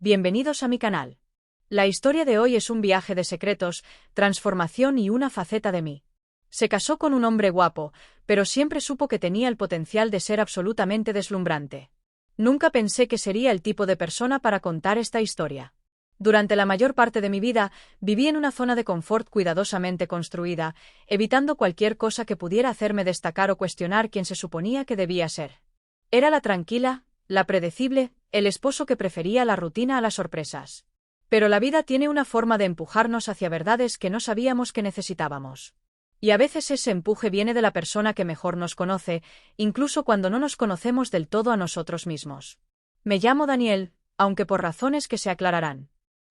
Bienvenidos a mi canal. La historia de hoy es un viaje de secretos, transformación y una faceta de mí. Se casó con un hombre guapo, pero siempre supo que tenía el potencial de ser absolutamente deslumbrante. Nunca pensé que sería el tipo de persona para contar esta historia. Durante la mayor parte de mi vida, viví en una zona de confort cuidadosamente construida, evitando cualquier cosa que pudiera hacerme destacar o cuestionar quién se suponía que debía ser. Era la tranquila, la predecible, el esposo que prefería la rutina a las sorpresas. Pero la vida tiene una forma de empujarnos hacia verdades que no sabíamos que necesitábamos. Y a veces ese empuje viene de la persona que mejor nos conoce, incluso cuando no nos conocemos del todo a nosotros mismos. Me llamo Daniel, aunque por razones que se aclararán.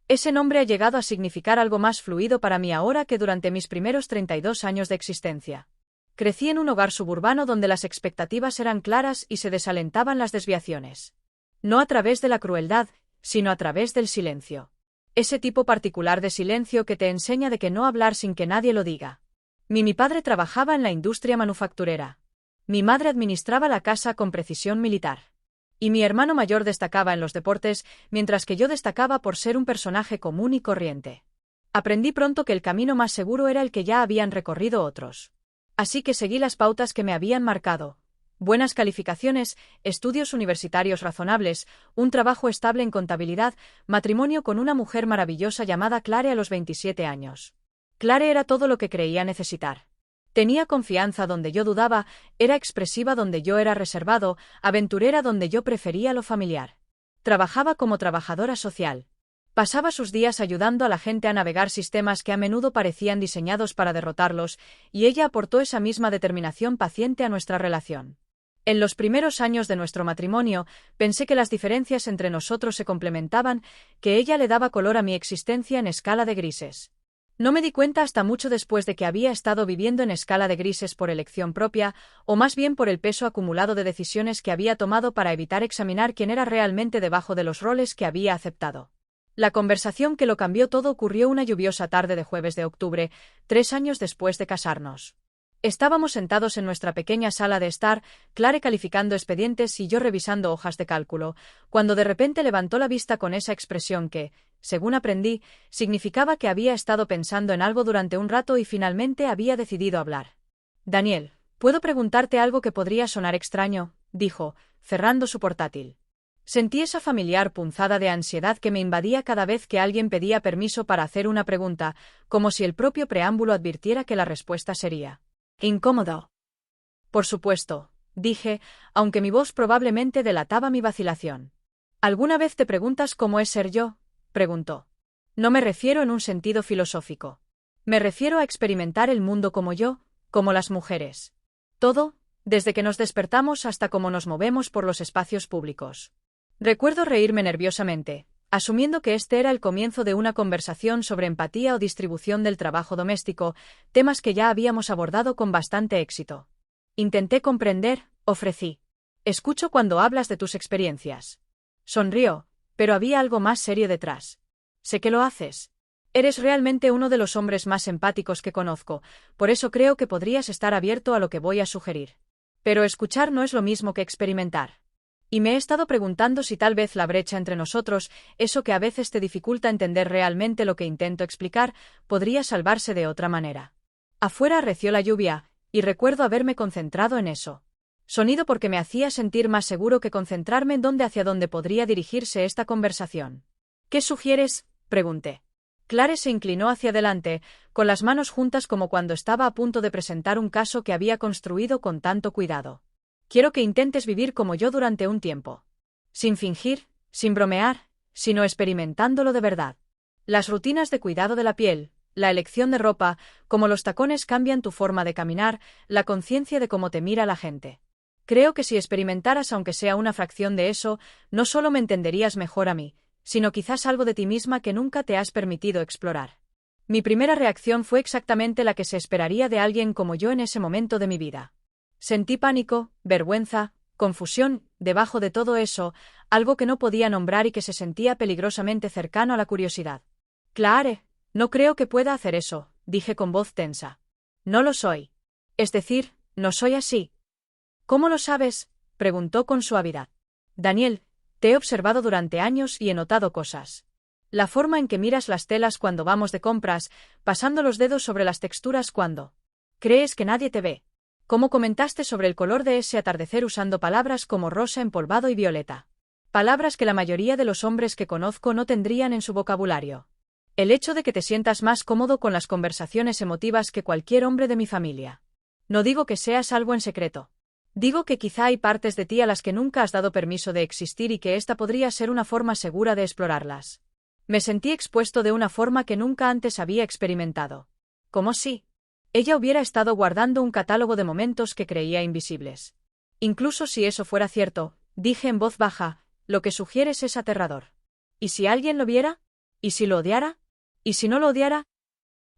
Ese nombre ha llegado a significar algo más fluido para mí ahora que durante mis primeros 32 años de existencia. Crecí en un hogar suburbano donde las expectativas eran claras y se desalentaban las desviaciones. No a través de la crueldad, sino a través del silencio. Ese tipo particular de silencio que te enseña de que no hablar sin que nadie lo diga. Mi padre trabajaba en la industria manufacturera. Mi madre administraba la casa con precisión militar. Y mi hermano mayor destacaba en los deportes, mientras que yo destacaba por ser un personaje común y corriente. Aprendí pronto que el camino más seguro era el que ya habían recorrido otros. Así que seguí las pautas que me habían marcado. Buenas calificaciones, estudios universitarios razonables, un trabajo estable en contabilidad, matrimonio con una mujer maravillosa llamada Clare a los 27 años. Clare era todo lo que creía necesitar. Tenía confianza donde yo dudaba, era expresiva donde yo era reservado, aventurera donde yo prefería lo familiar. Trabajaba como trabajadora social. Pasaba sus días ayudando a la gente a navegar sistemas que a menudo parecían diseñados para derrotarlos, y ella aportó esa misma determinación paciente a nuestra relación. En los primeros años de nuestro matrimonio, pensé que las diferencias entre nosotros se complementaban, que ella le daba color a mi existencia en escala de grises. No me di cuenta hasta mucho después de que había estado viviendo en escala de grises por elección propia, o más bien por el peso acumulado de decisiones que había tomado para evitar examinar quién era realmente debajo de los roles que había aceptado. La conversación que lo cambió todo ocurrió una lluviosa tarde de jueves de octubre, 3 años después de casarnos. Estábamos sentados en nuestra pequeña sala de estar, Clare calificando expedientes y yo revisando hojas de cálculo, cuando de repente levantó la vista con esa expresión que, según aprendí, significaba que había estado pensando en algo durante un rato y finalmente había decidido hablar. «Daniel, ¿puedo preguntarte algo que podría sonar extraño?», dijo, cerrando su portátil. Sentí esa familiar punzada de ansiedad que me invadía cada vez que alguien pedía permiso para hacer una pregunta, como si el propio preámbulo advirtiera que la respuesta sería incómodo. Por supuesto, dije, aunque mi voz probablemente delataba mi vacilación. ¿Alguna vez te preguntas cómo es ser yo?, preguntó. No me refiero en un sentido filosófico. Me refiero a experimentar el mundo como yo, como las mujeres. Todo, desde que nos despertamos hasta cómo nos movemos por los espacios públicos. Recuerdo reírme nerviosamente, asumiendo que este era el comienzo de una conversación sobre empatía o distribución del trabajo doméstico, temas que ya habíamos abordado con bastante éxito. Intenté comprender, ofrecí. Escucho cuando hablas de tus experiencias. Sonrió, pero había algo más serio detrás. Sé que lo haces. Eres realmente uno de los hombres más empáticos que conozco, por eso creo que podrías estar abierto a lo que voy a sugerir. Pero escuchar no es lo mismo que experimentar. Y me he estado preguntando si tal vez la brecha entre nosotros, eso que a veces te dificulta entender realmente lo que intento explicar, podría salvarse de otra manera. Afuera arreció la lluvia, y recuerdo haberme concentrado en eso. Sonido porque me hacía sentir más seguro que concentrarme en hacia dónde podría dirigirse esta conversación. ¿Qué sugieres?, pregunté. Clare se inclinó hacia adelante, con las manos juntas como cuando estaba a punto de presentar un caso que había construido con tanto cuidado. Quiero que intentes vivir como yo durante un tiempo. Sin fingir, sin bromear, sino experimentándolo de verdad. Las rutinas de cuidado de la piel, la elección de ropa, como los tacones cambian tu forma de caminar, la conciencia de cómo te mira la gente. Creo que si experimentaras aunque sea una fracción de eso, no solo me entenderías mejor a mí, sino quizás algo de ti misma que nunca te has permitido explorar. Mi primera reacción fue exactamente la que se esperaría de alguien como yo en ese momento de mi vida. Sentí pánico, vergüenza, confusión, debajo de todo eso, algo que no podía nombrar y que se sentía peligrosamente cercano a la curiosidad. Clare, no creo que pueda hacer eso, dije con voz tensa. No lo soy. Es decir, no soy así. ¿Cómo lo sabes?, preguntó con suavidad. Daniel, Te he observado durante años y he notado cosas. La forma en que miras las telas cuando vamos de compras, pasando los dedos sobre las texturas cuando crees que nadie te ve. Cómo comentaste sobre el color de ese atardecer usando palabras como rosa empolvado y violeta. Palabras que la mayoría de los hombres que conozco no tendrían en su vocabulario. El hecho de que te sientas más cómodo con las conversaciones emotivas que cualquier hombre de mi familia. No digo que seas algo en secreto. Digo que quizá hay partes de ti a las que nunca has dado permiso de existir y que esta podría ser una forma segura de explorarlas. Me sentí expuesto de una forma que nunca antes había experimentado. Como si ella hubiera estado guardando un catálogo de momentos que creía invisibles. Incluso si eso fuera cierto, dije en voz baja, lo que sugieres es aterrador. ¿Y si alguien lo viera? ¿Y si lo odiara? ¿Y si no lo odiara?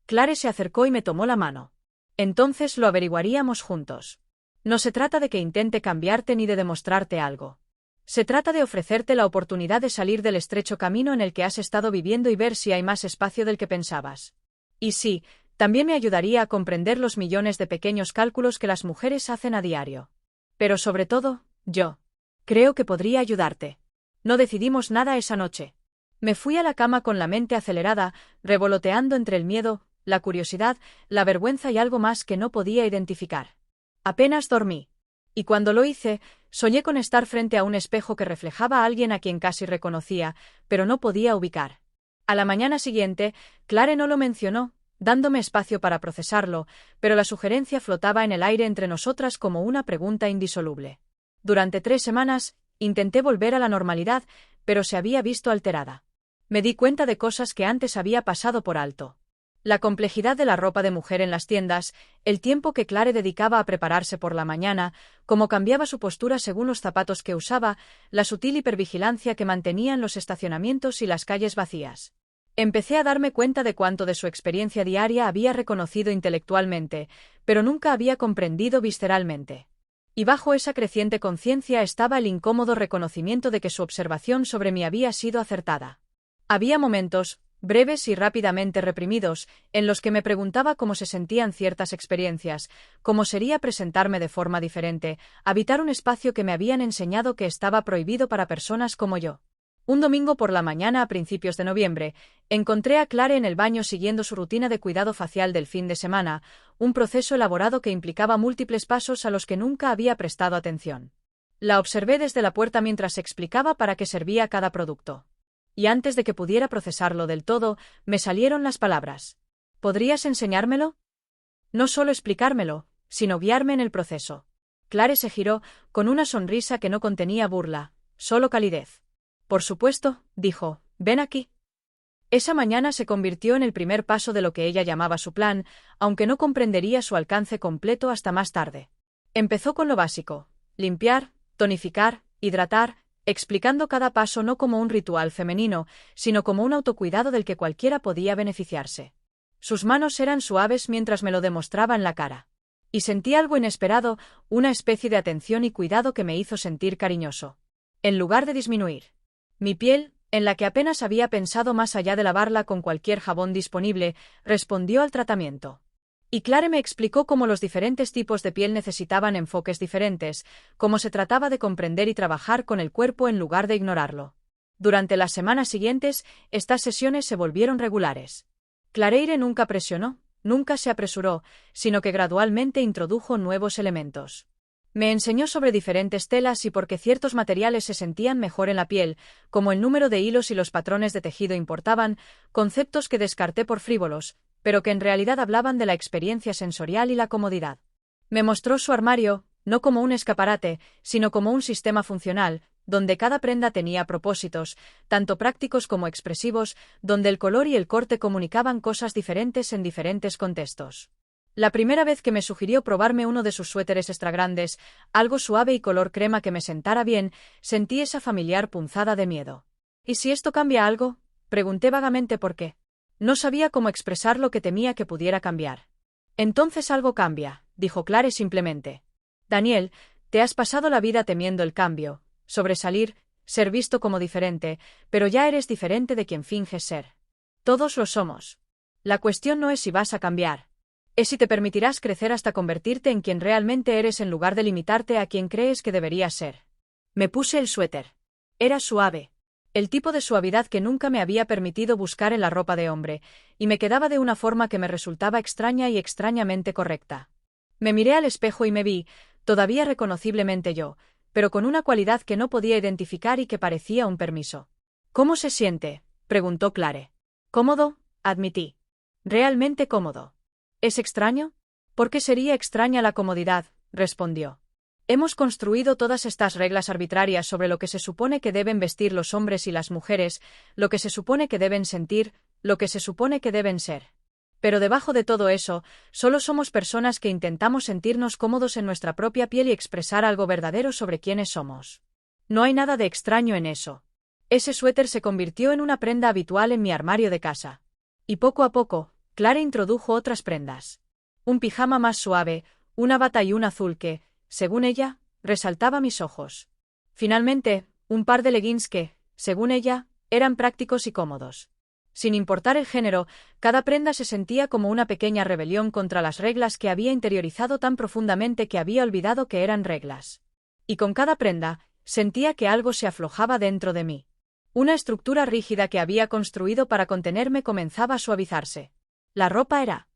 Clare se acercó y me tomó la mano. Entonces lo averiguaríamos juntos. No se trata de que intente cambiarte ni de demostrarte algo. Se trata de ofrecerte la oportunidad de salir del estrecho camino en el que has estado viviendo y ver si hay más espacio del que pensabas. Y sí, también me ayudaría a comprender los millones de pequeños cálculos que las mujeres hacen a diario. Pero sobre todo, yo creo que podría ayudarte. No decidimos nada esa noche. Me fui a la cama con la mente acelerada, revoloteando entre el miedo, la curiosidad, la vergüenza y algo más que no podía identificar. Apenas dormí. Y cuando lo hice, soñé con estar frente a un espejo que reflejaba a alguien a quien casi reconocía, pero no podía ubicar. A la mañana siguiente, Clare no lo mencionó, dándome espacio para procesarlo, pero la sugerencia flotaba en el aire entre nosotras como una pregunta indisoluble. Durante 3 semanas, intenté volver a la normalidad, pero se había visto alterada. Me di cuenta de cosas que antes había pasado por alto. La complejidad de la ropa de mujer en las tiendas, el tiempo que Clare dedicaba a prepararse por la mañana, cómo cambiaba su postura según los zapatos que usaba, la sutil hipervigilancia que mantenía en los estacionamientos y las calles vacías. Empecé a darme cuenta de cuánto de su experiencia diaria había reconocido intelectualmente, pero nunca había comprendido visceralmente. Y bajo esa creciente conciencia estaba el incómodo reconocimiento de que su observación sobre mí había sido acertada. Había momentos, breves y rápidamente reprimidos, en los que me preguntaba cómo se sentían ciertas experiencias, cómo sería presentarme de forma diferente, habitar un espacio que me habían enseñado que estaba prohibido para personas como yo. Un domingo por la mañana a principios de noviembre, encontré a Clare en el baño siguiendo su rutina de cuidado facial del fin de semana, un proceso elaborado que implicaba múltiples pasos a los que nunca había prestado atención. La observé desde la puerta mientras explicaba para qué servía cada producto. Y antes de que pudiera procesarlo del todo, me salieron las palabras. ¿Podrías enseñármelo? No solo explicármelo, sino guiarme en el proceso. Clare se giró, con una sonrisa que no contenía burla, solo calidez. Por supuesto, dijo, ven aquí. Esa mañana se convirtió en el primer paso de lo que ella llamaba su plan, aunque no comprendería su alcance completo hasta más tarde. Empezó con lo básico, limpiar, tonificar, hidratar, explicando cada paso no como un ritual femenino, sino como un autocuidado del que cualquiera podía beneficiarse. Sus manos eran suaves mientras me lo demostraba en la cara. Y sentí algo inesperado, una especie de atención y cuidado que me hizo sentir cariñoso. En lugar de disminuir. Mi piel, en la que apenas había pensado más allá de lavarla con cualquier jabón disponible, respondió al tratamiento. Y Clare me explicó cómo los diferentes tipos de piel necesitaban enfoques diferentes, cómo se trataba de comprender y trabajar con el cuerpo en lugar de ignorarlo. Durante las semanas siguientes, estas sesiones se volvieron regulares. Clareire nunca presionó, nunca se apresuró, sino que gradualmente introdujo nuevos elementos. Me enseñó sobre diferentes telas y por qué ciertos materiales se sentían mejor en la piel, como el número de hilos y los patrones de tejido importaban, conceptos que descarté por frívolos, pero que en realidad hablaban de la experiencia sensorial y la comodidad. Me mostró su armario, no como un escaparate, sino como un sistema funcional, donde cada prenda tenía propósitos, tanto prácticos como expresivos, donde el color y el corte comunicaban cosas diferentes en diferentes contextos. La primera vez que me sugirió probarme uno de sus suéteres extra grandes, algo suave y color crema que me sentara bien, sentí esa familiar punzada de miedo. ¿Y si esto cambia algo? Pregunté vagamente por qué. No sabía cómo expresar lo que temía que pudiera cambiar. Entonces algo cambia, dijo Clare simplemente. Daniel, te has pasado la vida temiendo el cambio, sobresalir, ser visto como diferente, pero ya eres diferente de quien finges ser. Todos lo somos. La cuestión no es si vas a cambiar. Es si te permitirás crecer hasta convertirte en quien realmente eres en lugar de limitarte a quien crees que deberías ser. Me puse el suéter. Era suave. El tipo de suavidad que nunca me había permitido buscar en la ropa de hombre, y me quedaba de una forma que me resultaba extraña y extrañamente correcta. Me miré al espejo y me vi, todavía reconociblemente yo, pero con una cualidad que no podía identificar y que parecía un permiso. ¿Cómo se siente?, preguntó Clare. Cómodo, admití. Realmente cómodo. ¿Es extraño? ¿Por qué sería extraña la comodidad?, respondió. Hemos construido todas estas reglas arbitrarias sobre lo que se supone que deben vestir los hombres y las mujeres, lo que se supone que deben sentir, lo que se supone que deben ser. Pero debajo de todo eso, solo somos personas que intentamos sentirnos cómodos en nuestra propia piel y expresar algo verdadero sobre quiénes somos. No hay nada de extraño en eso. Ese suéter se convirtió en una prenda habitual en mi armario de casa. Y poco a poco, Clare introdujo otras prendas. Un pijama más suave, una bata y un azul que, según ella, resaltaba mis ojos. Finalmente, un par de leggings que, según ella, eran prácticos y cómodos. Sin importar el género, cada prenda se sentía como una pequeña rebelión contra las reglas que había interiorizado tan profundamente que había olvidado que eran reglas. Y con cada prenda, sentía que algo se aflojaba dentro de mí. Una estructura rígida que había construido para contenerme comenzaba a suavizarse. La ropa era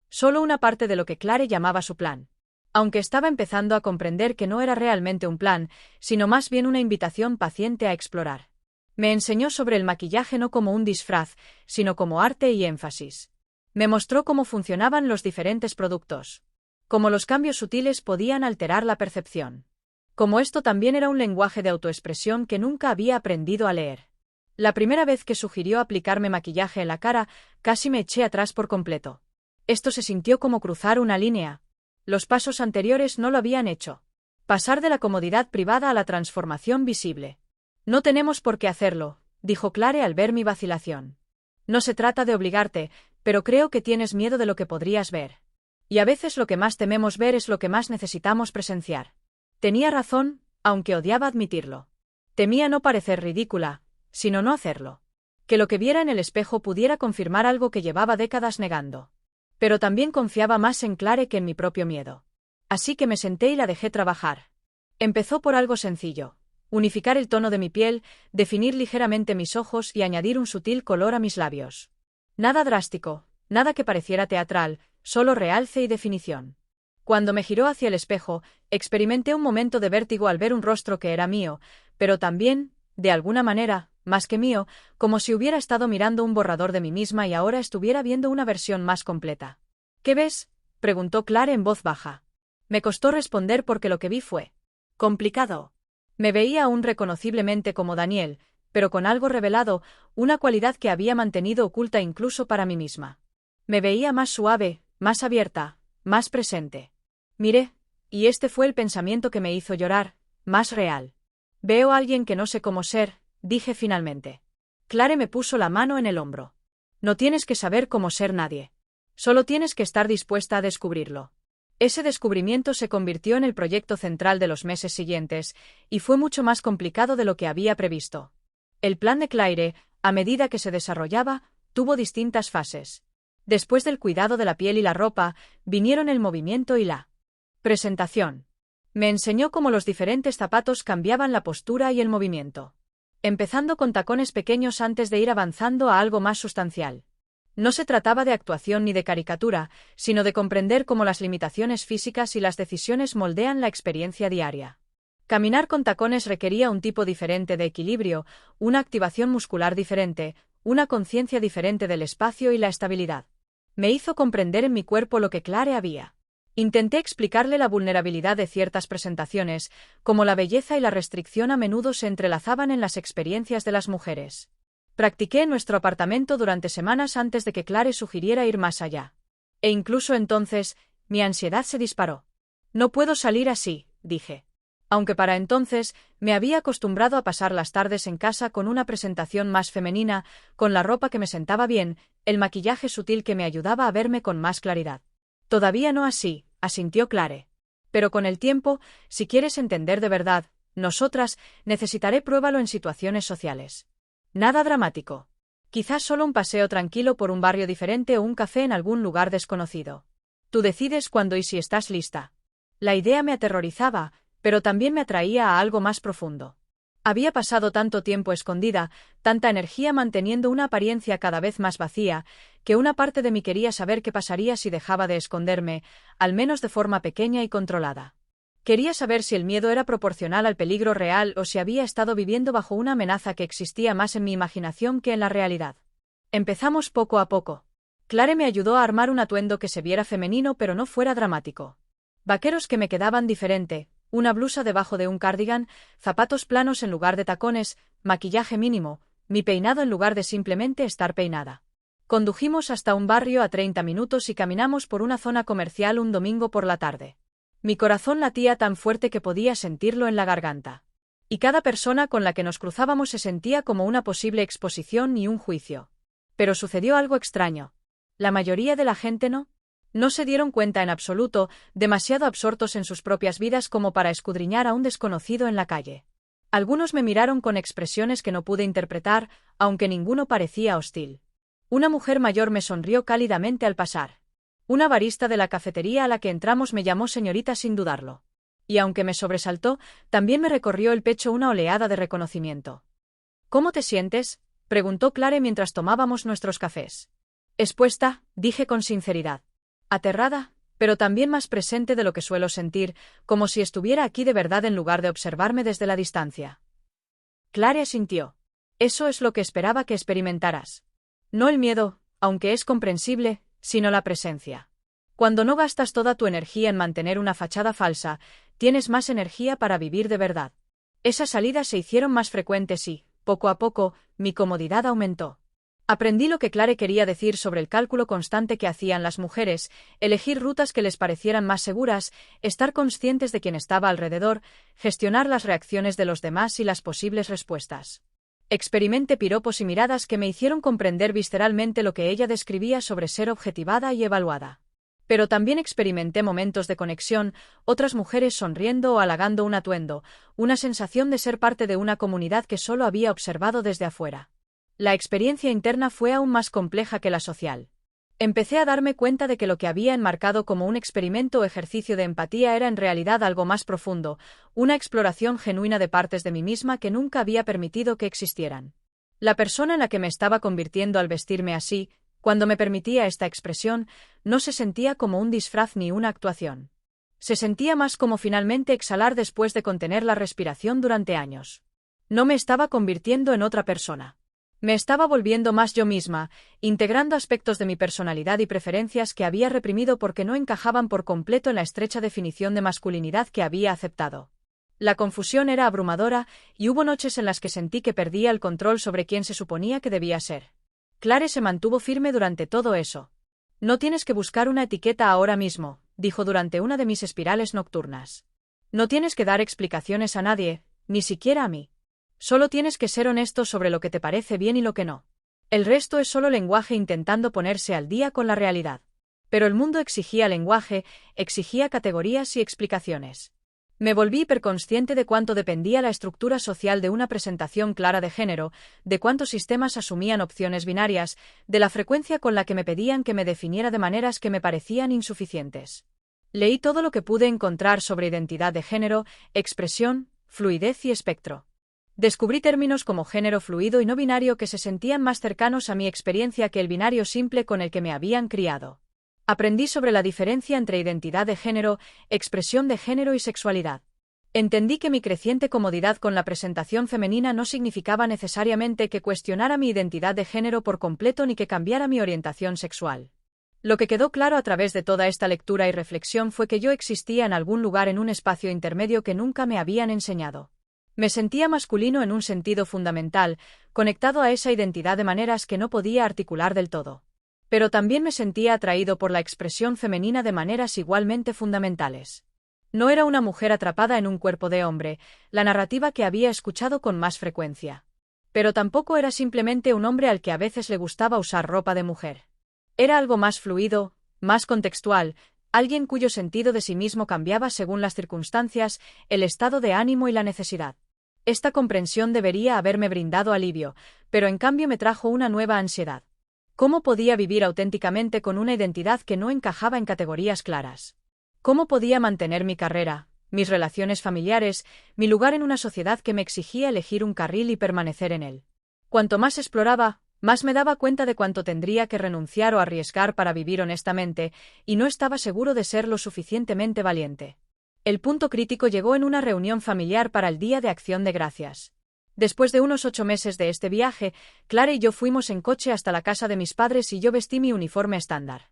solo una parte de lo que Clare llamaba su plan. Aunque estaba empezando a comprender que no era realmente un plan, sino más bien una invitación paciente a explorar. Me enseñó sobre el maquillaje no como un disfraz, sino como arte y énfasis. Me mostró cómo funcionaban los diferentes productos. Cómo los cambios sutiles podían alterar la percepción. Como esto también era un lenguaje de autoexpresión que nunca había aprendido a leer. La primera vez que sugirió aplicarme maquillaje en la cara, casi me eché atrás por completo. Esto se sintió como cruzar una línea. Los pasos anteriores no lo habían hecho. Pasar de la comodidad privada a la transformación visible. No tenemos por qué hacerlo, dijo Clare al ver mi vacilación. No se trata de obligarte, pero creo que tienes miedo de lo que podrías ver. Y a veces lo que más tememos ver es lo que más necesitamos presenciar. Tenía razón, aunque odiaba admitirlo. Temía no parecer ridícula, sino no hacerlo. Que lo que viera en el espejo pudiera confirmar algo que llevaba décadas negando. Pero también confiaba más en Clare que en mi propio miedo. Así que me senté y la dejé trabajar. Empezó por algo sencillo. Unificar el tono de mi piel, definir ligeramente mis ojos y añadir un sutil color a mis labios. Nada drástico, nada que pareciera teatral, solo realce y definición. Cuando me giró hacia el espejo, experimenté un momento de vértigo al ver un rostro que era mío, pero también, de alguna manera, más que mío, como si hubiera estado mirando un borrador de mí misma y ahora estuviera viendo una versión más completa. ¿Qué ves?, preguntó Clare en voz baja. Me costó responder porque lo que vi fue complicado. Me veía aún reconociblemente como Daniel, pero con algo revelado, una cualidad que había mantenido oculta incluso para mí misma. Me veía más suave, más abierta, más presente. Miré, y este fue el pensamiento que me hizo llorar, más real. Veo a alguien que no sé cómo ser, dije finalmente. Clare me puso la mano en el hombro. No tienes que saber cómo ser nadie. Solo tienes que estar dispuesta a descubrirlo. Ese descubrimiento se convirtió en el proyecto central de los meses siguientes, y fue mucho más complicado de lo que había previsto. El plan de Claire, a medida que se desarrollaba, tuvo distintas fases. Después del cuidado de la piel y la ropa, vinieron el movimiento y la presentación. Me enseñó cómo los diferentes zapatos cambiaban la postura y el movimiento. Empezando con tacones pequeños antes de ir avanzando a algo más sustancial. No se trataba de actuación ni de caricatura, sino de comprender cómo las limitaciones físicas y las decisiones moldean la experiencia diaria. Caminar con tacones requería un tipo diferente de equilibrio, una activación muscular diferente, una conciencia diferente del espacio y la estabilidad. Me hizo comprender en mi cuerpo lo que Clare había. Intenté explicarle la vulnerabilidad de ciertas presentaciones, como la belleza y la restricción a menudo se entrelazaban en las experiencias de las mujeres. Practiqué en nuestro apartamento durante semanas antes de que Clare sugiriera ir más allá. E incluso entonces, mi ansiedad se disparó. No puedo salir así, dije. Aunque para entonces, me había acostumbrado a pasar las tardes en casa con una presentación más femenina, con la ropa que me sentaba bien, el maquillaje sutil que me ayudaba a verme con más claridad. Todavía no así, asintió Clare. Pero con el tiempo, si quieres entender de verdad, nosotras, necesitaré pruébalo en situaciones sociales. Nada dramático. Quizás solo un paseo tranquilo por un barrio diferente o un café en algún lugar desconocido. Tú decides cuándo y si estás lista. La idea me aterrorizaba, pero también me atraía a algo más profundo. Había pasado tanto tiempo escondida, tanta energía manteniendo una apariencia cada vez más vacía, que una parte de mí quería saber qué pasaría si dejaba de esconderme, al menos de forma pequeña y controlada. Quería saber si el miedo era proporcional al peligro real o si había estado viviendo bajo una amenaza que existía más en mi imaginación que en la realidad. Empezamos poco a poco. Clare me ayudó a armar un atuendo que se viera femenino pero no fuera dramático. Vaqueros que me quedaban diferente, una blusa debajo de un cardigan, zapatos planos en lugar de tacones, maquillaje mínimo, mi peinado en lugar de simplemente estar peinada. Condujimos hasta un barrio a 30 minutos y caminamos por una zona comercial un domingo por la tarde. Mi corazón latía tan fuerte que podía sentirlo en la garganta. Y cada persona con la que nos cruzábamos se sentía como una posible exposición y un juicio. Pero sucedió algo extraño. La mayoría de la gente no se dieron cuenta en absoluto, demasiado absortos en sus propias vidas como para escudriñar a un desconocido en la calle. Algunos me miraron con expresiones que no pude interpretar, aunque ninguno parecía hostil. Una mujer mayor me sonrió cálidamente al pasar. Una barista de la cafetería a la que entramos me llamó señorita sin dudarlo. Y aunque me sobresaltó, también me recorrió el pecho una oleada de reconocimiento. ¿Cómo te sientes?, preguntó Clare mientras tomábamos nuestros cafés. Expuesta, dije con sinceridad. Aterrada, pero también más presente de lo que suelo sentir, como si estuviera aquí de verdad en lugar de observarme desde la distancia. Clare asintió. Eso es lo que esperaba que experimentaras. No el miedo, aunque es comprensible, sino la presencia. Cuando no gastas toda tu energía en mantener una fachada falsa, tienes más energía para vivir de verdad. Esas salidas se hicieron más frecuentes y, poco a poco, mi comodidad aumentó. Aprendí lo que Clare quería decir sobre el cálculo constante que hacían las mujeres, elegir rutas que les parecieran más seguras, estar conscientes de quién estaba alrededor, gestionar las reacciones de los demás y las posibles respuestas. Experimenté piropos y miradas que me hicieron comprender visceralmente lo que ella describía sobre ser objetivada y evaluada. Pero también experimenté momentos de conexión, otras mujeres sonriendo o halagando un atuendo, una sensación de ser parte de una comunidad que solo había observado desde afuera. La experiencia interna fue aún más compleja que la social. Empecé a darme cuenta de que lo que había enmarcado como un experimento o ejercicio de empatía era en realidad algo más profundo, una exploración genuina de partes de mí misma que nunca había permitido que existieran. La persona en la que me estaba convirtiendo al vestirme así, cuando me permitía esta expresión, no se sentía como un disfraz ni una actuación. Se sentía más como finalmente exhalar después de contener la respiración durante años. No me estaba convirtiendo en otra persona. Me estaba volviendo más yo misma, integrando aspectos de mi personalidad y preferencias que había reprimido porque no encajaban por completo en la estrecha definición de masculinidad que había aceptado. La confusión era abrumadora y hubo noches en las que sentí que perdía el control sobre quién se suponía que debía ser. Clare se mantuvo firme durante todo eso. No tienes que buscar una etiqueta ahora mismo, dijo durante una de mis espirales nocturnas. No tienes que dar explicaciones a nadie, ni siquiera a mí. Solo tienes que ser honesto sobre lo que te parece bien y lo que no. El resto es solo lenguaje intentando ponerse al día con la realidad. Pero el mundo exigía lenguaje, exigía categorías y explicaciones. Me volví hiperconsciente de cuánto dependía la estructura social de una presentación clara de género, de cuántos sistemas asumían opciones binarias, de la frecuencia con la que me pedían que me definiera de maneras que me parecían insuficientes. Leí todo lo que pude encontrar sobre identidad de género, expresión, fluidez y espectro. Descubrí términos como género fluido y no binario que se sentían más cercanos a mi experiencia que el binario simple con el que me habían criado. Aprendí sobre la diferencia entre identidad de género, expresión de género y sexualidad. Entendí que mi creciente comodidad con la presentación femenina no significaba necesariamente que cuestionara mi identidad de género por completo ni que cambiara mi orientación sexual. Lo que quedó claro a través de toda esta lectura y reflexión fue que yo existía en algún lugar en un espacio intermedio que nunca me habían enseñado. Me sentía masculino en un sentido fundamental, conectado a esa identidad de maneras que no podía articular del todo. Pero también me sentía atraído por la expresión femenina de maneras igualmente fundamentales. No era una mujer atrapada en un cuerpo de hombre, la narrativa que había escuchado con más frecuencia. Pero tampoco era simplemente un hombre al que a veces le gustaba usar ropa de mujer. Era algo más fluido, más contextual, alguien cuyo sentido de sí mismo cambiaba según las circunstancias, el estado de ánimo y la necesidad. Esta comprensión debería haberme brindado alivio, pero en cambio me trajo una nueva ansiedad. ¿Cómo podía vivir auténticamente con una identidad que no encajaba en categorías claras? ¿Cómo podía mantener mi carrera, mis relaciones familiares, mi lugar en una sociedad que me exigía elegir un carril y permanecer en él. Cuanto más exploraba, más me daba cuenta de cuánto tendría que renunciar o arriesgar para vivir honestamente, y no estaba seguro de ser lo suficientemente valiente. El punto crítico llegó en una reunión familiar para el Día de Acción de Gracias. Después de unos 8 meses de este viaje, Clara y yo fuimos en coche hasta la casa de mis padres y yo vestí mi uniforme estándar.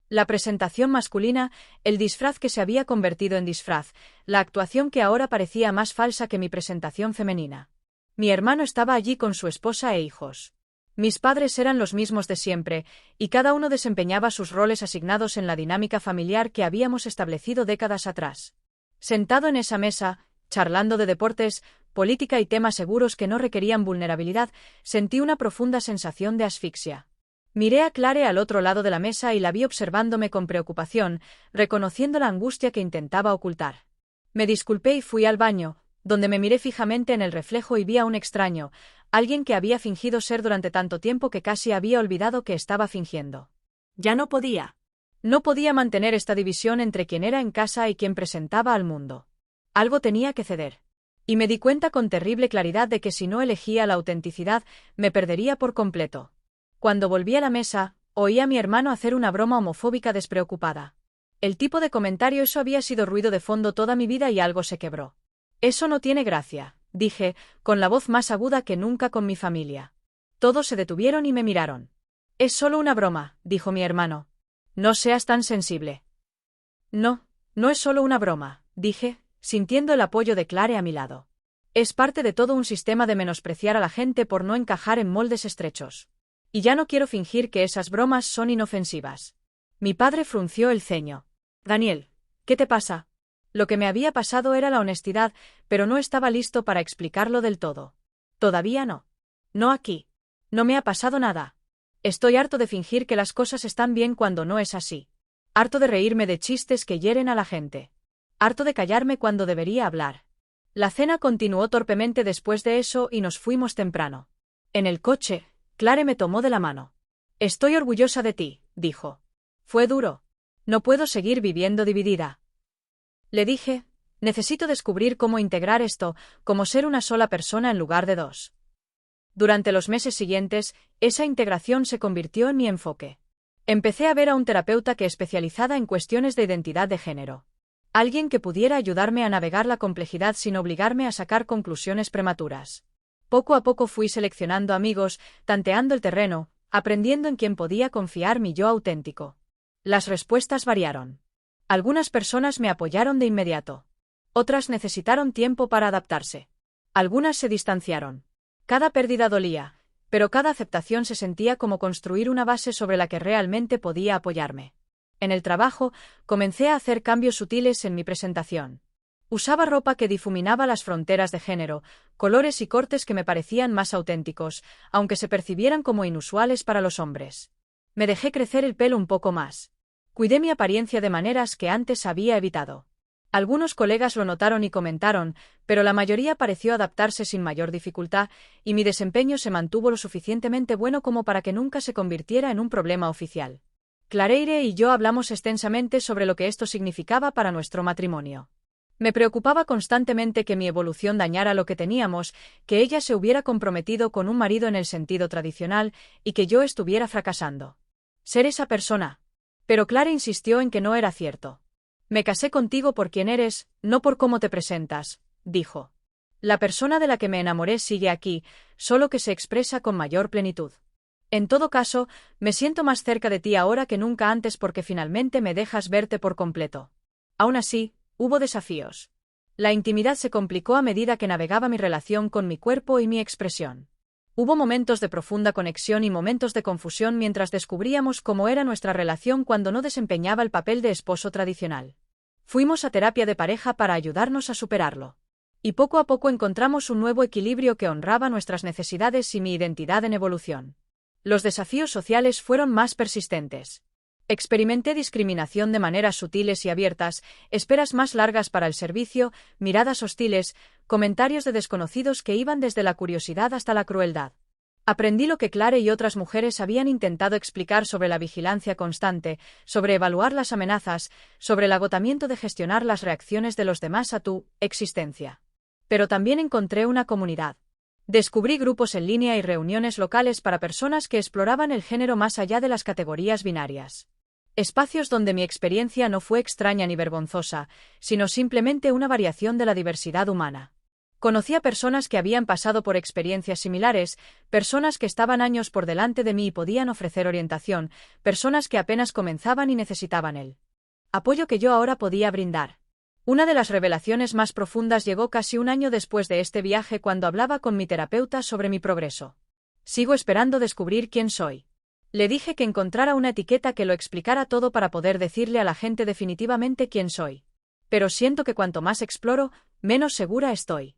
La presentación masculina, el disfraz que se había convertido en disfraz, la actuación que ahora parecía más falsa que mi presentación femenina. Mi hermano estaba allí con su esposa e hijos. Mis padres eran los mismos de siempre, y cada uno desempeñaba sus roles asignados en la dinámica familiar que habíamos establecido décadas atrás. Sentado en esa mesa, charlando de deportes, política y temas seguros que no requerían vulnerabilidad, sentí una profunda sensación de asfixia. Miré a Clare al otro lado de la mesa y la vi observándome con preocupación, reconociendo la angustia que intentaba ocultar. Me disculpé y fui al baño, donde me miré fijamente en el reflejo y vi a un extraño, alguien que había fingido ser durante tanto tiempo que casi había olvidado que estaba fingiendo. Ya no podía. No podía mantener esta división entre quien era en casa y quien presentaba al mundo. Algo tenía que ceder. Y me di cuenta con terrible claridad de que si no elegía la autenticidad, me perdería por completo. Cuando volví a la mesa, oí a mi hermano hacer una broma homofóbica despreocupada. El tipo de comentario eso había sido ruido de fondo toda mi vida y algo se quebró. Eso no tiene gracia, dije, con la voz más aguda que nunca con mi familia. Todos se detuvieron y me miraron. Es solo una broma, dijo mi hermano. No seas tan sensible. No, no es solo una broma, dije, sintiendo el apoyo de Clare a mi lado. Es parte de todo un sistema de menospreciar a la gente por no encajar en moldes estrechos. Y ya no quiero fingir que esas bromas son inofensivas. Mi padre frunció el ceño. Daniel, ¿qué te pasa? Lo que me había pasado era la honestidad, pero no estaba listo para explicarlo del todo. Todavía no. No aquí. No me ha pasado nada. Estoy harto de fingir que las cosas están bien cuando no es así. Harto de reírme de chistes que hieren a la gente. Harto de callarme cuando debería hablar. La cena continuó torpemente después de eso y nos fuimos temprano. En el coche, Clare me tomó de la mano. Estoy orgullosa de ti, dijo. Fue duro. No puedo seguir viviendo dividida. Le dije, necesito descubrir cómo integrar esto, cómo ser una sola persona en lugar de dos. Durante los meses siguientes, esa integración se convirtió en mi enfoque. Empecé a ver a un terapeuta que especializada en cuestiones de identidad de género. Alguien que pudiera ayudarme a navegar la complejidad sin obligarme a sacar conclusiones prematuras. Poco a poco fui seleccionando amigos, tanteando el terreno, aprendiendo en quién podía confiar mi yo auténtico. Las respuestas variaron. Algunas personas me apoyaron de inmediato. Otras necesitaron tiempo para adaptarse. Algunas se distanciaron. Cada pérdida dolía, pero cada aceptación se sentía como construir una base sobre la que realmente podía apoyarme. En el trabajo, comencé a hacer cambios sutiles en mi presentación. Usaba ropa que difuminaba las fronteras de género, colores y cortes que me parecían más auténticos, aunque se percibieran como inusuales para los hombres. Me dejé crecer el pelo un poco más. Cuidé mi apariencia de maneras que antes había evitado. Algunos colegas lo notaron y comentaron, pero la mayoría pareció adaptarse sin mayor dificultad, y mi desempeño se mantuvo lo suficientemente bueno como para que nunca se convirtiera en un problema oficial. Clareire y yo hablamos extensamente sobre lo que esto significaba para nuestro matrimonio. Me preocupaba constantemente que mi evolución dañara lo que teníamos, que ella se hubiera comprometido con un marido en el sentido tradicional y que yo estuviera fracasando. Ser esa persona. Pero Clara insistió en que no era cierto. Me casé contigo por quien eres, no por cómo te presentas, dijo. La persona de la que me enamoré sigue aquí, solo que se expresa con mayor plenitud. En todo caso, me siento más cerca de ti ahora que nunca antes porque finalmente me dejas verte por completo. Aún así, hubo desafíos. La intimidad se complicó a medida que navegaba mi relación con mi cuerpo y mi expresión. Hubo momentos de profunda conexión y momentos de confusión mientras descubríamos cómo era nuestra relación cuando no desempeñaba el papel de esposo tradicional. Fuimos a terapia de pareja para ayudarnos a superarlo. Y poco a poco encontramos un nuevo equilibrio que honraba nuestras necesidades y mi identidad en evolución. Los desafíos sociales fueron más persistentes. Experimenté discriminación de maneras sutiles y abiertas, esperas más largas para el servicio, miradas hostiles, comentarios de desconocidos que iban desde la curiosidad hasta la crueldad. Aprendí lo que Clare y otras mujeres habían intentado explicar sobre la vigilancia constante, sobre evaluar las amenazas, sobre el agotamiento de gestionar las reacciones de los demás a tu existencia. Pero también encontré una comunidad. Descubrí grupos en línea y reuniones locales para personas que exploraban el género más allá de las categorías binarias. Espacios donde mi experiencia no fue extraña ni vergonzosa, sino simplemente una variación de la diversidad humana. Conocí a personas que habían pasado por experiencias similares, personas que estaban años por delante de mí y podían ofrecer orientación, personas que apenas comenzaban y necesitaban el apoyo que yo ahora podía brindar. Una de las revelaciones más profundas llegó casi un año después de este viaje cuando hablaba con mi terapeuta sobre mi progreso. Sigo esperando descubrir quién soy. Le dije que encontrara una etiqueta que lo explicara todo para poder decirle a la gente definitivamente quién soy. Pero siento que cuanto más exploro, menos segura estoy.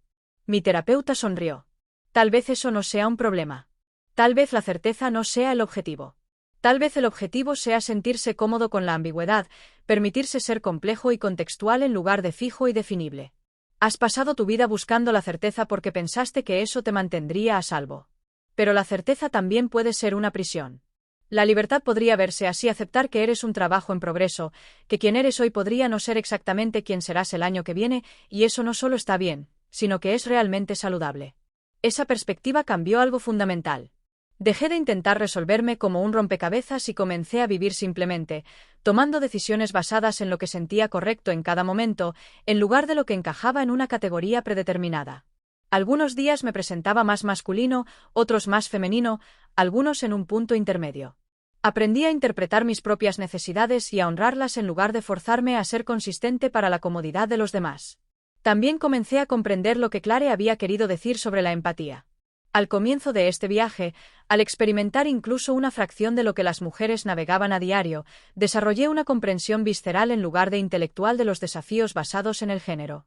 Mi terapeuta sonrió. Tal vez eso no sea un problema. Tal vez la certeza no sea el objetivo. Tal vez el objetivo sea sentirse cómodo con la ambigüedad, permitirse ser complejo y contextual en lugar de fijo y definible. Has pasado tu vida buscando la certeza porque pensaste que eso te mantendría a salvo. Pero la certeza también puede ser una prisión. La libertad podría verse así: aceptar que eres un trabajo en progreso, que quien eres hoy podría no ser exactamente quien serás el año que viene, y eso no solo está bien, sino que es realmente saludable. Esa perspectiva cambió algo fundamental. Dejé de intentar resolverme como un rompecabezas y comencé a vivir simplemente, tomando decisiones basadas en lo que sentía correcto en cada momento, en lugar de lo que encajaba en una categoría predeterminada. Algunos días me presentaba más masculino, otros más femenino, algunos en un punto intermedio. Aprendí a interpretar mis propias necesidades y a honrarlas en lugar de forzarme a ser consistente para la comodidad de los demás. También comencé a comprender lo que Clare había querido decir sobre la empatía. Al comienzo de este viaje, al experimentar incluso una fracción de lo que las mujeres navegaban a diario, desarrollé una comprensión visceral en lugar de intelectual de los desafíos basados en el género.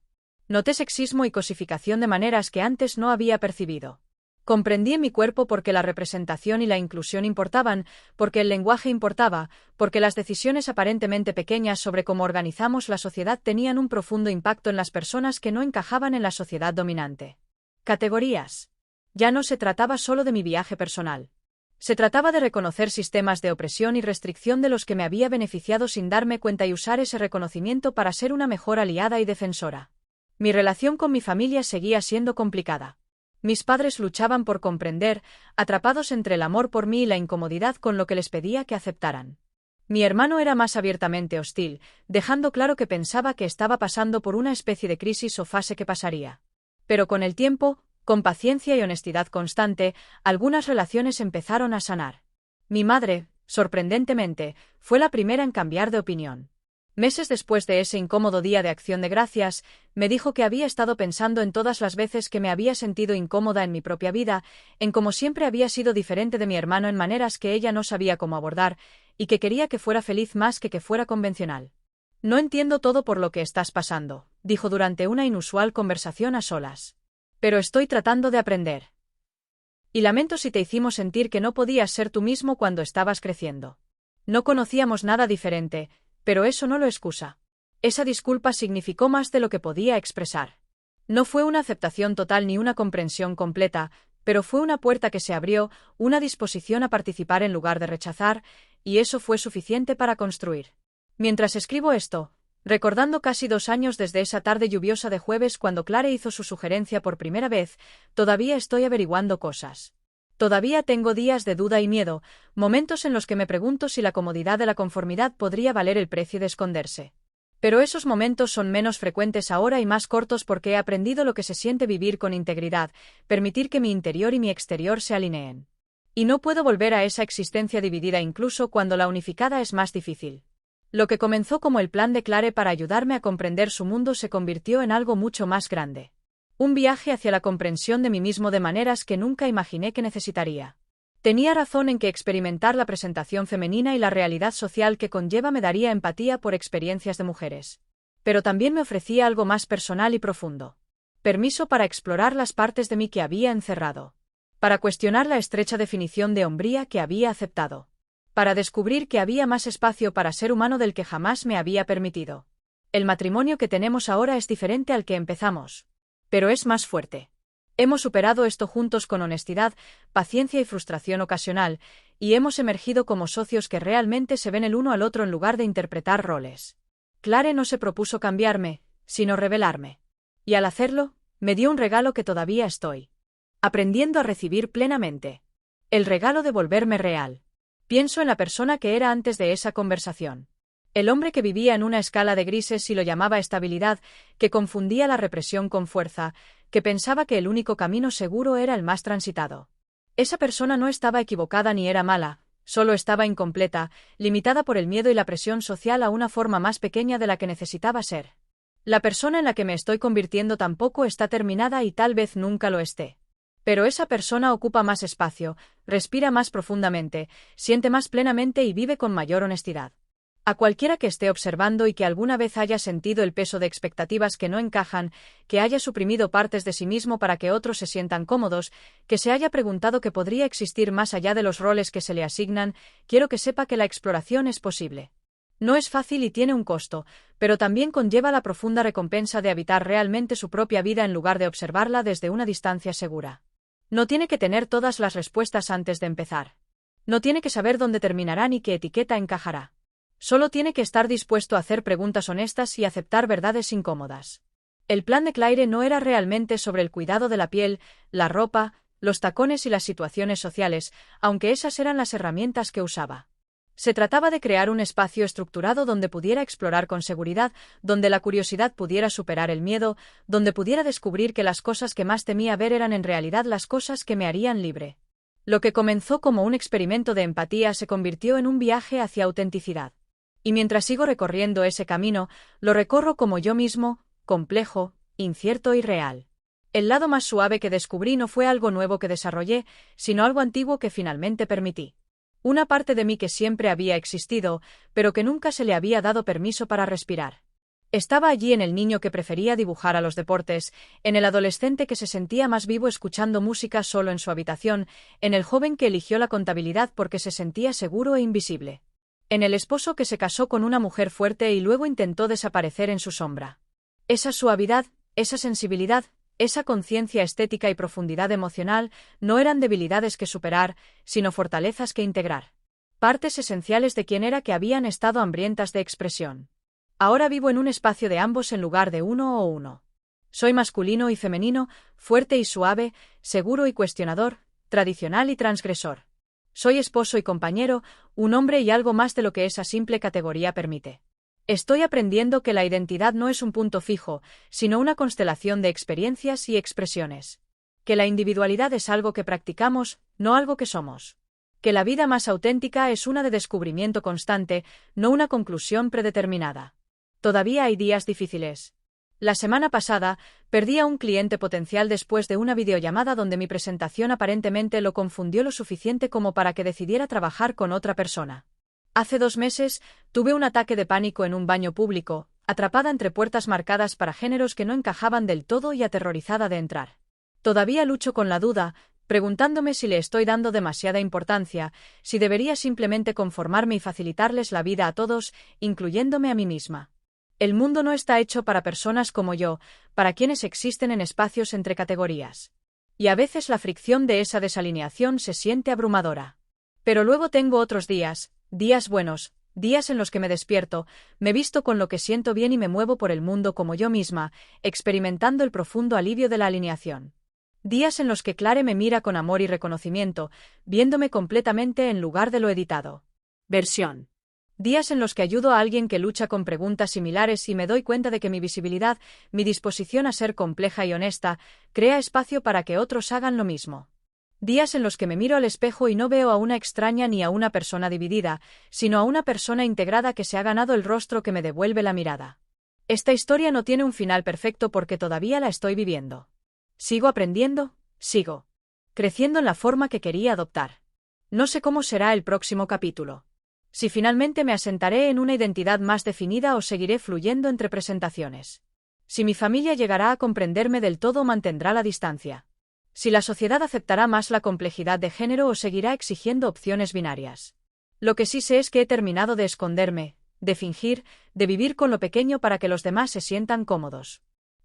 Noté sexismo y cosificación de maneras que antes no había percibido. Comprendí en mi cuerpo por qué la representación y la inclusión importaban, porque el lenguaje importaba, porque las decisiones aparentemente pequeñas sobre cómo organizamos la sociedad tenían un profundo impacto en las personas que no encajaban en la sociedad dominante. Categorías. Ya no se trataba solo de mi viaje personal. Se trataba de reconocer sistemas de opresión y restricción de los que me había beneficiado sin darme cuenta y usar ese reconocimiento para ser una mejor aliada y defensora. Mi relación con mi familia seguía siendo complicada. Mis padres luchaban por comprender, atrapados entre el amor por mí y la incomodidad con lo que les pedía que aceptaran. Mi hermano era más abiertamente hostil, dejando claro que pensaba que estaba pasando por una especie de crisis o fase que pasaría. Pero con el tiempo, con paciencia y honestidad constante, algunas relaciones empezaron a sanar. Mi madre, sorprendentemente, fue la primera en cambiar de opinión. Meses después de ese incómodo día de Acción de Gracias, me dijo que había estado pensando en todas las veces que me había sentido incómoda en mi propia vida, en cómo siempre había sido diferente de mi hermano en maneras que ella no sabía cómo abordar, y que quería que fuera feliz más que fuera convencional. No entiendo todo por lo que estás pasando, dijo durante una inusual conversación a solas. Pero estoy tratando de aprender. Y lamento si te hicimos sentir que no podías ser tú mismo cuando estabas creciendo. No conocíamos nada diferente, pero eso no lo excusa. Esa disculpa significó más de lo que podía expresar. No fue una aceptación total ni una comprensión completa, pero fue una puerta que se abrió, una disposición a participar en lugar de rechazar, y eso fue suficiente para construir. Mientras escribo esto, recordando casi 2 años desde esa tarde lluviosa de jueves cuando Clare hizo su sugerencia por primera vez, todavía estoy averiguando cosas. Todavía tengo días de duda y miedo, momentos en los que me pregunto si la comodidad de la conformidad podría valer el precio de esconderse. Pero esos momentos son menos frecuentes ahora y más cortos porque he aprendido lo que se siente vivir con integridad, permitir que mi interior y mi exterior se alineen. Y no puedo volver a esa existencia dividida incluso cuando la unificada es más difícil. Lo que comenzó como el plan de Clare para ayudarme a comprender su mundo se convirtió en algo mucho más grande. Un viaje hacia la comprensión de mí mismo de maneras que nunca imaginé que necesitaría. Tenía razón en que experimentar la presentación femenina y la realidad social que conlleva me daría empatía por experiencias de mujeres. Pero también me ofrecía algo más personal y profundo. Permiso para explorar las partes de mí que había encerrado. Para cuestionar la estrecha definición de hombría que había aceptado. Para descubrir que había más espacio para ser humano del que jamás me había permitido. El matrimonio que tenemos ahora es diferente al que empezamos. Pero es más fuerte. Hemos superado esto juntos con honestidad, paciencia y frustración ocasional, y hemos emergido como socios que realmente se ven el uno al otro en lugar de interpretar roles. Claire no se propuso cambiarme, sino revelarme. Y al hacerlo, me dio un regalo que todavía estoy aprendiendo a recibir plenamente. El regalo de volverme real. Pienso en la persona que era antes de esa conversación. El hombre que vivía en una escala de grises y lo llamaba estabilidad, que confundía la represión con fuerza, que pensaba que el único camino seguro era el más transitado. Esa persona no estaba equivocada ni era mala, solo estaba incompleta, limitada por el miedo y la presión social a una forma más pequeña de la que necesitaba ser. La persona en la que me estoy convirtiendo tampoco está terminada y tal vez nunca lo esté. Pero esa persona ocupa más espacio, respira más profundamente, siente más plenamente y vive con mayor honestidad. A cualquiera que esté observando y que alguna vez haya sentido el peso de expectativas que no encajan, que haya suprimido partes de sí mismo para que otros se sientan cómodos, que se haya preguntado qué podría existir más allá de los roles que se le asignan, quiero que sepa que la exploración es posible. No es fácil y tiene un costo, pero también conlleva la profunda recompensa de habitar realmente su propia vida en lugar de observarla desde una distancia segura. No tiene que tener todas las respuestas antes de empezar. No tiene que saber dónde terminará ni qué etiqueta encajará. Solo tiene que estar dispuesto a hacer preguntas honestas y aceptar verdades incómodas. El plan de Claire no era realmente sobre el cuidado de la piel, la ropa, los tacones y las situaciones sociales, aunque esas eran las herramientas que usaba. Se trataba de crear un espacio estructurado donde pudiera explorar con seguridad, donde la curiosidad pudiera superar el miedo, donde pudiera descubrir que las cosas que más temía ver eran en realidad las cosas que me harían libre. Lo que comenzó como un experimento de empatía se convirtió en un viaje hacia autenticidad. Y mientras sigo recorriendo ese camino, lo recorro como yo mismo, complejo, incierto y real. El lado más suave que descubrí no fue algo nuevo que desarrollé, sino algo antiguo que finalmente permití. Una parte de mí que siempre había existido, pero que nunca se le había dado permiso para respirar. Estaba allí en el niño que prefería dibujar a los deportes, en el adolescente que se sentía más vivo escuchando música solo en su habitación, en el joven que eligió la contabilidad porque se sentía seguro e invisible. En el esposo que se casó con una mujer fuerte y luego intentó desaparecer en su sombra. Esa suavidad, esa sensibilidad, esa conciencia estética y profundidad emocional no eran debilidades que superar, sino fortalezas que integrar. Partes esenciales de quien era que habían estado hambrientas de expresión. Ahora vivo en un espacio de ambos en lugar de uno o uno. Soy masculino y femenino, fuerte y suave, seguro y cuestionador, tradicional y transgresor. Soy esposo y compañero, un hombre y algo más de lo que esa simple categoría permite. Estoy aprendiendo que la identidad no es un punto fijo, sino una constelación de experiencias y expresiones. Que la individualidad es algo que practicamos, no algo que somos. Que la vida más auténtica es una de descubrimiento constante, no una conclusión predeterminada. Todavía hay días difíciles. La semana pasada, perdí a un cliente potencial después de una videollamada donde mi presentación aparentemente lo confundió lo suficiente como para que decidiera trabajar con otra persona. Hace 2 meses, tuve un ataque de pánico en un baño público, atrapada entre puertas marcadas para géneros que no encajaban del todo y aterrorizada de entrar. Todavía lucho con la duda, preguntándome si le estoy dando demasiada importancia, si debería simplemente conformarme y facilitarles la vida a todos, incluyéndome a mí misma. El mundo no está hecho para personas como yo, para quienes existen en espacios entre categorías. Y a veces la fricción de esa desalineación se siente abrumadora. Pero luego tengo otros días buenos, días en los que me despierto, me visto con lo que siento bien y me muevo por el mundo como yo misma, experimentando el profundo alivio de la alineación. Días en los que Claire me mira con amor y reconocimiento, viéndome completamente en lugar de lo editado. Versión. Días en los que ayudo a alguien que lucha con preguntas similares y me doy cuenta de que mi visibilidad, mi disposición a ser compleja y honesta, crea espacio para que otros hagan lo mismo. Días en los que me miro al espejo y no veo a una extraña ni a una persona dividida, sino a una persona integrada que se ha ganado el rostro que me devuelve la mirada. Esta historia no tiene un final perfecto porque todavía la estoy viviendo. Sigo aprendiendo, sigo creciendo en la forma que quería adoptar. No sé cómo será el próximo capítulo. Si finalmente me asentaré en una identidad más definida o seguiré fluyendo entre presentaciones. Si mi familia llegará a comprenderme del todo o mantendrá la distancia. Si la sociedad aceptará más la complejidad de género o seguirá exigiendo opciones binarias. Lo que sí sé es que he terminado de esconderme, de fingir, de vivir con lo pequeño para que los demás se sientan cómodos.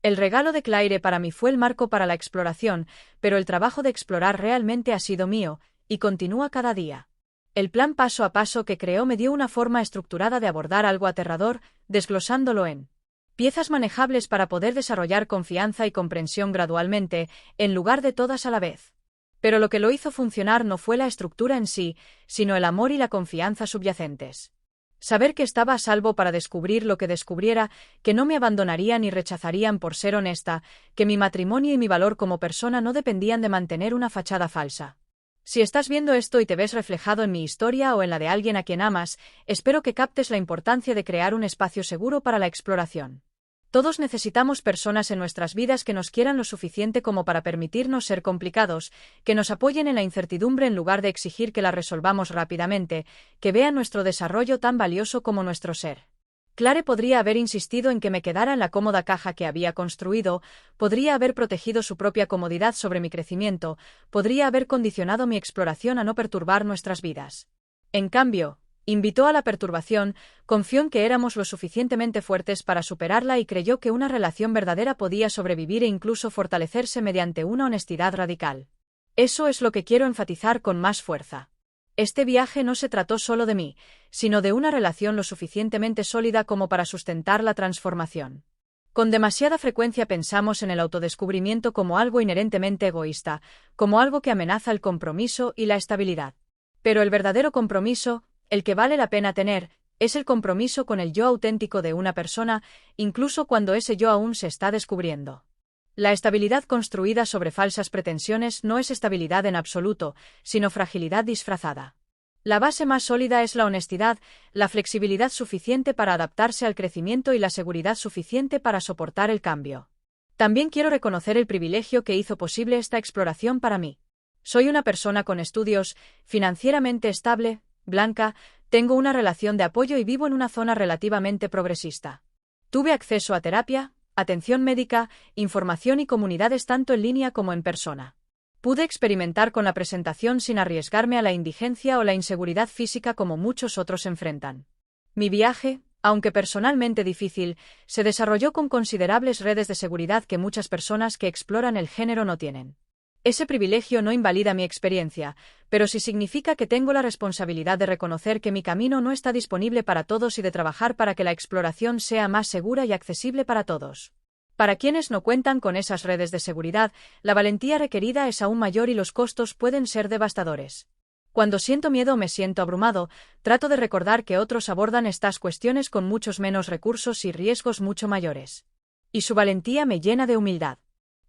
El regalo de Claire para mí fue el marco para la exploración, pero el trabajo de explorar realmente ha sido mío, y continúa cada día. El plan paso a paso que creó me dio una forma estructurada de abordar algo aterrador, desglosándolo en piezas manejables para poder desarrollar confianza y comprensión gradualmente, en lugar de todas a la vez. Pero lo que lo hizo funcionar no fue la estructura en sí, sino el amor y la confianza subyacentes. Saber que estaba a salvo para descubrir lo que descubriera, que no me abandonarían ni rechazarían por ser honesta, que mi matrimonio y mi valor como persona no dependían de mantener una fachada falsa. Si estás viendo esto y te ves reflejado en mi historia o en la de alguien a quien amas, espero que captes la importancia de crear un espacio seguro para la exploración. Todos necesitamos personas en nuestras vidas que nos quieran lo suficiente como para permitirnos ser complicados, que nos apoyen en la incertidumbre en lugar de exigir que la resolvamos rápidamente, que vean nuestro desarrollo tan valioso como nuestro ser. Claire podría haber insistido en que me quedara en la cómoda caja que había construido, podría haber protegido su propia comodidad sobre mi crecimiento, podría haber condicionado mi exploración a no perturbar nuestras vidas. En cambio, invitó a la perturbación, confió en que éramos lo suficientemente fuertes para superarla y creyó que una relación verdadera podía sobrevivir e incluso fortalecerse mediante una honestidad radical. Eso es lo que quiero enfatizar con más fuerza. Este viaje no se trató solo de mí, sino de una relación lo suficientemente sólida como para sustentar la transformación. Con demasiada frecuencia pensamos en el autodescubrimiento como algo inherentemente egoísta, como algo que amenaza el compromiso y la estabilidad. Pero el verdadero compromiso, el que vale la pena tener, es el compromiso con el yo auténtico de una persona, incluso cuando ese yo aún se está descubriendo. La estabilidad construida sobre falsas pretensiones no es estabilidad en absoluto, sino fragilidad disfrazada. La base más sólida es la honestidad, la flexibilidad suficiente para adaptarse al crecimiento y la seguridad suficiente para soportar el cambio. También quiero reconocer el privilegio que hizo posible esta exploración para mí. Soy una persona con estudios, financieramente estable, blanca, tengo una relación de apoyo y vivo en una zona relativamente progresista. Tuve acceso a terapia, atención médica, información y comunidades tanto en línea como en persona. Pude experimentar con la presentación sin arriesgarme a la indigencia o la inseguridad física como muchos otros enfrentan. Mi viaje, aunque personalmente difícil, se desarrolló con considerables redes de seguridad que muchas personas que exploran el género no tienen. Ese privilegio no invalida mi experiencia, pero sí significa que tengo la responsabilidad de reconocer que mi camino no está disponible para todos y de trabajar para que la exploración sea más segura y accesible para todos. Para quienes no cuentan con esas redes de seguridad, la valentía requerida es aún mayor y los costos pueden ser devastadores. Cuando siento miedo o me siento abrumado, trato de recordar que otros abordan estas cuestiones con muchos menos recursos y riesgos mucho mayores. Y su valentía me llena de humildad.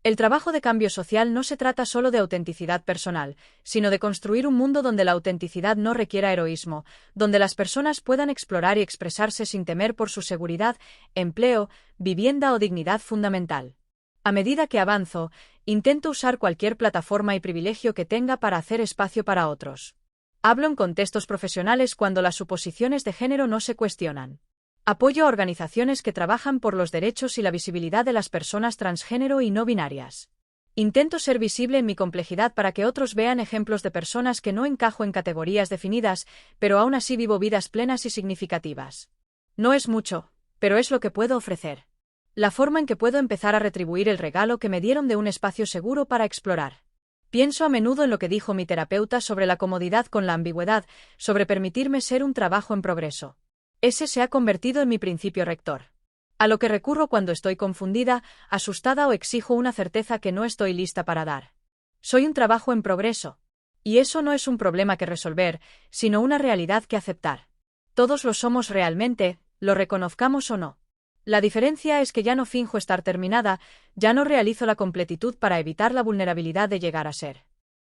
El trabajo de cambio social no se trata solo de autenticidad personal, sino de construir un mundo donde la autenticidad no requiera heroísmo, donde las personas puedan explorar y expresarse sin temer por su seguridad, empleo, vivienda o dignidad fundamental. A medida que avanzo, intento usar cualquier plataforma y privilegio que tenga para hacer espacio para otros. Hablo en contextos profesionales cuando las suposiciones de género no se cuestionan. Apoyo a organizaciones que trabajan por los derechos y la visibilidad de las personas transgénero y no binarias. Intento ser visible en mi complejidad para que otros vean ejemplos de personas que no encajo en categorías definidas, pero aún así vivo vidas plenas y significativas. No es mucho, pero es lo que puedo ofrecer. La forma en que puedo empezar a retribuir el regalo que me dieron de un espacio seguro para explorar. Pienso a menudo en lo que dijo mi terapeuta sobre la comodidad con la ambigüedad, sobre permitirme ser un trabajo en progreso. Ese se ha convertido en mi principio rector. A lo que recurro cuando estoy confundida, asustada o exijo una certeza que no estoy lista para dar. Soy un trabajo en progreso. Y eso no es un problema que resolver, sino una realidad que aceptar. Todos lo somos realmente, lo reconozcamos o no. La diferencia es que ya no finjo estar terminada, ya no realizo la completitud para evitar la vulnerabilidad de llegar a ser.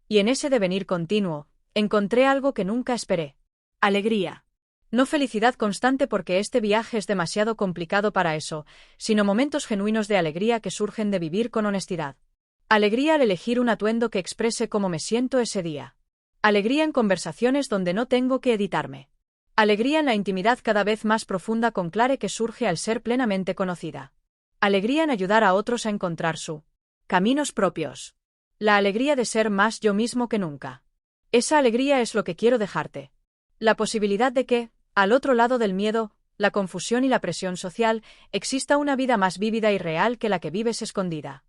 Y en ese devenir continuo, encontré algo que nunca esperé. Alegría. No felicidad constante porque este viaje es demasiado complicado para eso, sino momentos genuinos de alegría que surgen de vivir con honestidad. Alegría al elegir un atuendo que exprese cómo me siento ese día. Alegría en conversaciones donde no tengo que editarme. Alegría en la intimidad cada vez más profunda con Claire que surge al ser plenamente conocida. Alegría en ayudar a otros a encontrar su caminos propios. La alegría de ser más yo mismo que nunca. Esa alegría es lo que quiero dejarte. La posibilidad de que, al otro lado del miedo, la confusión y la presión social, exista una vida más vívida y real que la que vives escondida.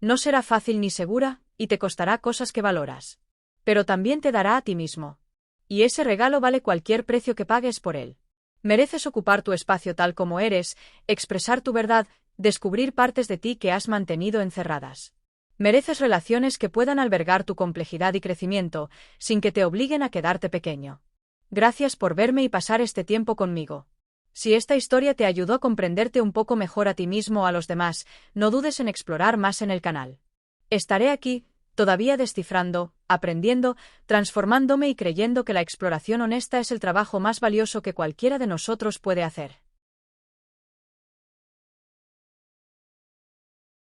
No será fácil ni segura, y te costará cosas que valoras. Pero también te dará a ti mismo. Y ese regalo vale cualquier precio que pagues por él. Mereces ocupar tu espacio tal como eres, expresar tu verdad, descubrir partes de ti que has mantenido encerradas. Mereces relaciones que puedan albergar tu complejidad y crecimiento, sin que te obliguen a quedarte pequeño. Gracias por verme y pasar este tiempo conmigo. Si esta historia te ayudó a comprenderte un poco mejor a ti mismo o a los demás, no dudes en explorar más en el canal. Estaré aquí, todavía descifrando, aprendiendo, transformándome y creyendo que la exploración honesta es el trabajo más valioso que cualquiera de nosotros puede hacer.